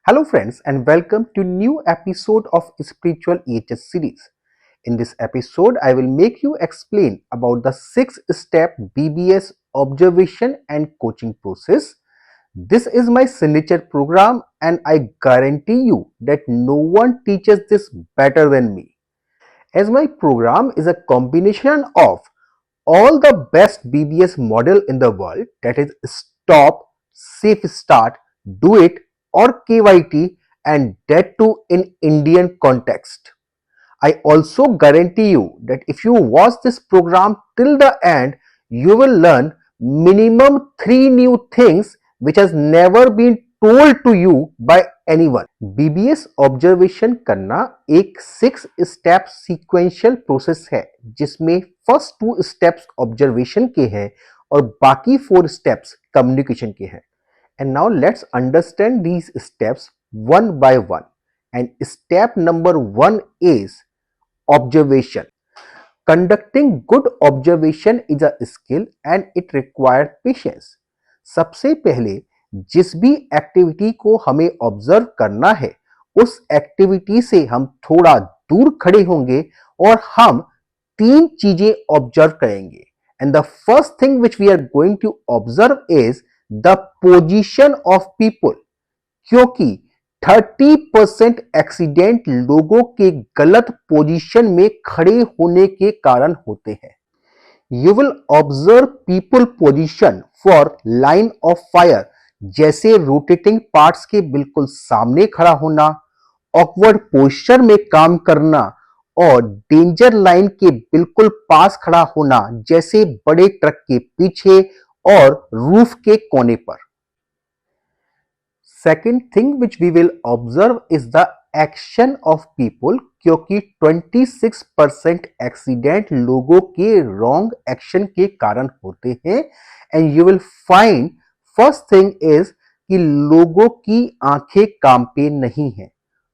Hello friends and welcome to new episode of Spiritual EHS series. In this episode I will make you explain about the 6-step BBS observation and coaching process. This is my signature program and I guarantee you that no one teaches this better than me. As my program is a combination of all the best BBS model in the world, that is stop, safe start, do it or KYT, and that too in Indian context. I also guarantee you that if you watch this program till the end, you will learn minimum 3 new things which has never been told to you by anyone. BBS observation करना एक 6 step sequential process है जिसमें first 2 steps observation के हैं और बाकी 4 steps communication के हैं. And now let's understand these steps one by one. And step number 1 is observation. Conducting good observation is a skill and it requires patience. सबसे पहले जिस भी एक्टिविटी को हमें ऑब्जर्व करना है उस एक्टिविटी से हम थोड़ा दूर खड़े होंगे और हम 3 चीजें ऑब्जर्व करेंगे. And the first thing which we are going to observe is the position of people, क्योंकि 30% एक्सीडेंट लोगों के गलत पोजीशन में खड़े होने के कारण होते हैं. You will observe people position for line of fire, जैसे रोटेटिंग पार्ट्स के बिल्कुल सामने खड़ा होना, ऑकवर्ड पोस्चर में काम करना और डेंजर लाइन के बिल्कुल पास खड़ा होना, जैसे बड़े ट्रक के पीछे और रूफ के कोने पर. Second thing which we will observe is the action of people, क्योंकि 26% एक्सीडेंट लोगों के रॉन्ग एक्शन के कारण होते हैं. And you will find first thing is कि लोगों की आंखें काम पे नहीं है.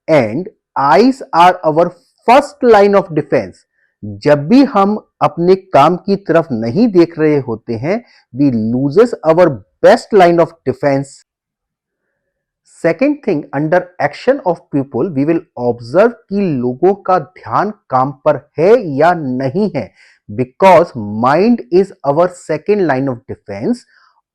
And eyes are our first line of defence. जब भी हम अपने काम की तरफ नहीं देख रहे होते हैं, we loses our best line of defence. Second thing, under action of people we will observe कि लोगों का ध्यान काम पर है या नहीं है, because mind is our second line of defence.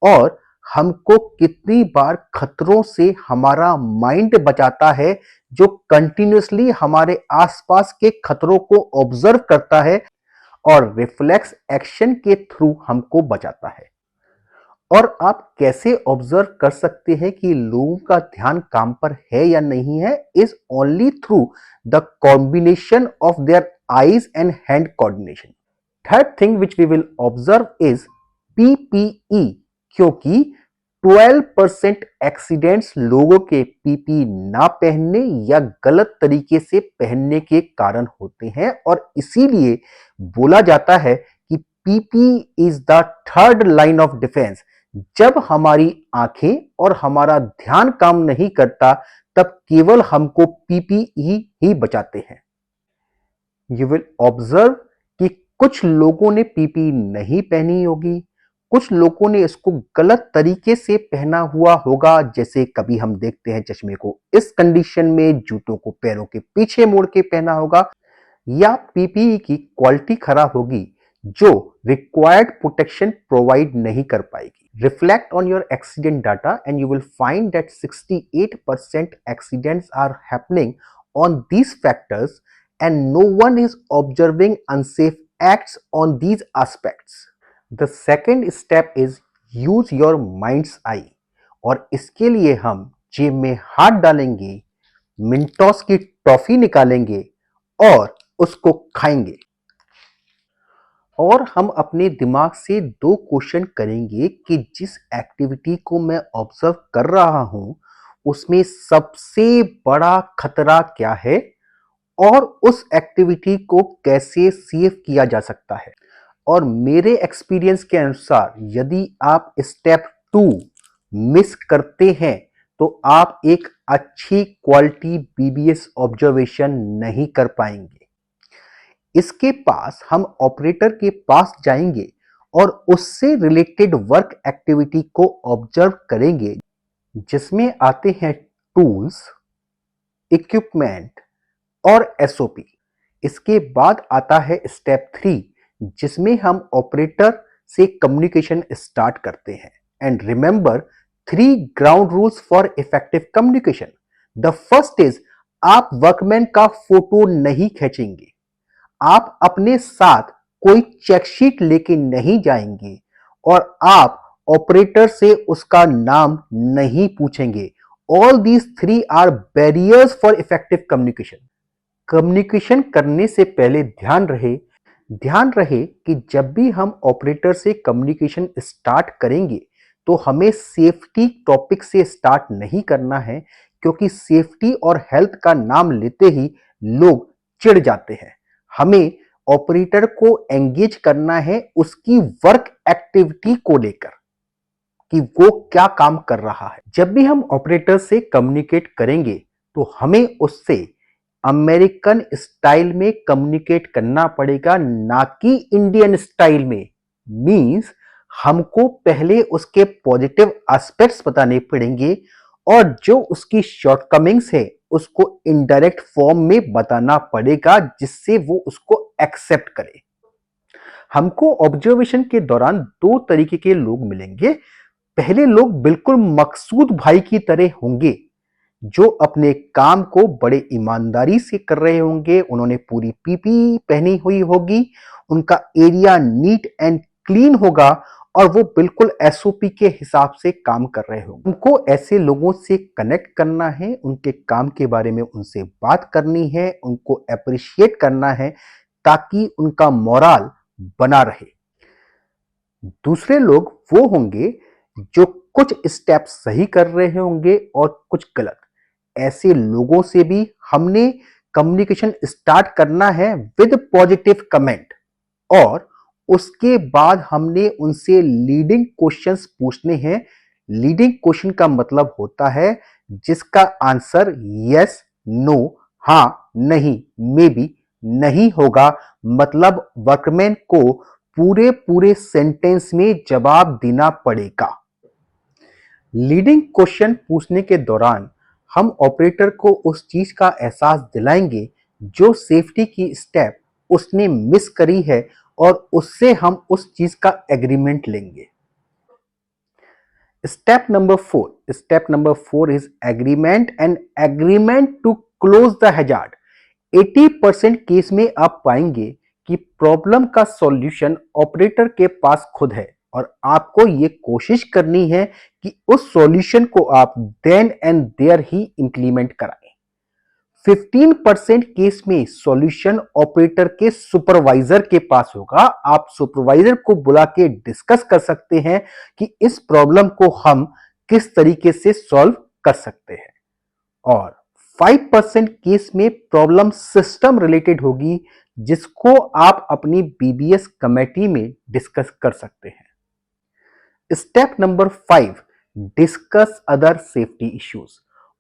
और हमको कितनी बार खतरों से हमारा माइंड बचाता है, जो कंटिन्यूसली हमारे आसपास के खतरों को ऑब्जर्व करता है और रिफ्लेक्स एक्शन के थ्रू हमको बचाता है. और आप कैसे ऑब्जर्व कर सकते हैं कि लोगों का ध्यान काम पर है या नहीं है, is only through the combination of their eyes and hand coordination. Third thing which we will observe is PPE, क्योंकि 12% एक्सीडेंट्स लोगों के पीपी ना पहनने या गलत तरीके से पहनने के कारण होते हैं. और इसीलिए बोला जाता है कि PP is the third line of defence. जब हमारी आंखें और हमारा ध्यान काम नहीं करता, तब केवल हमको पीपीई ही बचाते हैं. यू विल ऑब्जर्व कि कुछ लोगों ने पीपी नहीं पहनी होगी, कुछ लोगों ने इसको गलत तरीके से पहना हुआ होगा, जैसे कभी हम देखते हैं चश्मे को इस कंडीशन में, जूतों को पैरों के पीछे मोड़ के पहना होगा, या पीपीई की क्वालिटी खराब होगी जो रिक्वायर्ड प्रोटेक्शन प्रोवाइड नहीं कर पाएगी. Reflect on your accident data and you will find that 68% accidents are happening on these factors and no one is observing unsafe acts on these aspects. The second step is use your mind's eye. और इसके लिए हम जेब में हाथ डालेंगे, मिंटोस की toffee निकालेंगे और उसको खाएंगे. और हम अपने दिमाग से 2 क्वेश्चन करेंगे कि जिस एक्टिविटी को मैं ऑब्जर्व कर रहा हूं उसमें सबसे बड़ा खतरा क्या है और उस एक्टिविटी को कैसे सेव किया जा सकता है. और मेरे एक्सपीरियंस के अनुसार यदि आप स्टेप 2 मिस करते हैं तो आप एक अच्छी क्वालिटी बीबीएस ऑब्जर्वेशन नहीं कर पाएंगे. इसके पास हम ऑपरेटर के पास जाएंगे और उससे रिलेटेड वर्क एक्टिविटी को ऑब्जर्व करेंगे, जिसमें आते हैं टूल्स, इक्विपमेंट और एसओपी। इसके बाद आता है स्टेप 3, जिसमें हम ऑपरेटर से कम्युनिकेशन स्टार्ट करते हैं। And remember 3 ground rules for effective communication. The first is, आप वर्कमैन का फोटो नहीं खींचेंगे, आप अपने साथ कोई चेकशीट लेके नहीं जाएंगे और आप ऑपरेटर से उसका नाम नहीं पूछेंगे। All these 3 are barriers for effective communication. Communication करने से पहले ध्यान रहे कि जब भी हम ऑपरेटर से कम्युनिकेशन स्टार्ट करेंगे तो हमें सेफ्टी टॉपिक से स्टार्ट नहीं करना है, क्योंकि सेफ्टी और हेल्थ का नाम लेते ही लोग चिढ़ जाते हैं। हमें ऑपरेटर को एंगेज करना है उसकी वर्क एक्टिविटी को लेकर कि वो क्या काम कर रहा है। जब भी हम ऑपरेटर से कम्युनिकेट करेंगे तो हमें उससे अमेरिकन स्टाइल में कम्युनिकेट करना पड़ेगा, ना कि इंडियन स्टाइल में। मींस हमको पहले उसके पॉजिटिव एस्पेक्ट्स बताने पड़ेंगे और जो उसकी शॉर्टकमिंग्स है उसको इनडायरेक्ट फॉर्म में बताना पड़ेगा, जिससे वो उसको एक्सेप्ट करे। हमको ऑब्जर्वेशन के दौरान 2 तरीके के लोग मिलेंगे। पहले लोग बिल्कुल मकसूद भाई की तरह होंगे, जो अपने काम को बड़े ईमानदारी से कर रहे होंगे। उन्होंने पूरी पीपी पहनी हुई होगी, उनका एरिया नीट एंड क्लीन होगा और वो बिल्कुल एसओपी के हिसाब से काम कर रहे होंगे। उनको ऐसे लोगों से कनेक्ट करना है, उनके काम के बारे में उनसे बात करनी है, उनको अप्रिशिएट करना है ताकि उनका मोराल बना रहे। दूसरे लोग वो होंगे जो कुछ स्टेप सही कर रहे होंगे और कुछ गलत। ऐसे लोगों से भी हमने कम्युनिकेशन स्टार्ट करना है विद पॉजिटिव कमेंट, और उसके बाद हमने उनसे लीडिंग क्वेश्चंस पूछने हैं। लीडिंग क्वेश्चन का मतलब होता है जिसका आंसर यस, नो, हां, नहीं, मे बी नहीं होगा। मतलब वर्कमैन को पूरे पूरे सेंटेंस में जवाब देना पड़ेगा। लीडिंग क्वेश्चन पूछने के दौरान हम ऑपरेटर को उस चीज का एहसास दिलाएंगे जो सेफ्टी की स्टेप उसने मिस करी है, और उससे हम उस चीज का एग्रीमेंट लेंगे। Step number 4 is agreement and agreement to close the hazard. 80% case में आप पाएंगे कि प्रॉब्लम का सॉल्यूशन ऑपरेटर के पास खुद है, और आपको ये कोशिश करनी है कि उस सॉल्यूशन को आप देन एंड देयर ही इंप्लीमेंट कराएं। 15% केस में सॉल्यूशन ऑपरेटर के सुपरवाइजर के पास होगा। आप सुपरवाइजर को बुला के डिस्कस कर सकते हैं कि इस प्रॉब्लम को हम किस तरीके से सॉल्व कर सकते हैं। और 5% केस में प्रॉब्लम सिस्टम रिलेटेड होगी, जिसको आप अपनी बीबीएस कमेटी में डिस्कस कर सकते हैं। Step number 5, discuss other safety issues.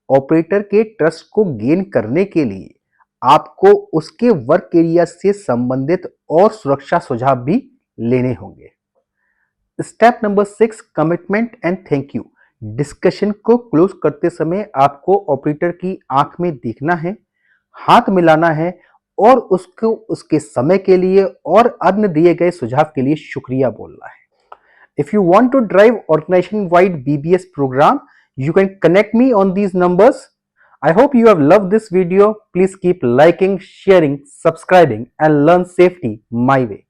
Operator के ट्रस्ट को गेन करने के लिए आपको उसके वर्क एरिया से संबंधित और सुरक्षा सुझाव भी लेने होंगे। Step number 6, commitment and thank you. Discussion को क्लोज करते समय आपको ऑपरेटर की आंख में देखना है, हाथ मिलाना है और उसको उसके समय के लिए और अन्य दिए गए सुझाव के लिए शुक्रिया बोलना है। If you want to drive organization-wide BBS program, you can connect me on these numbers. I hope you have loved this video. Please keep liking, sharing, subscribing, and learn safety my way.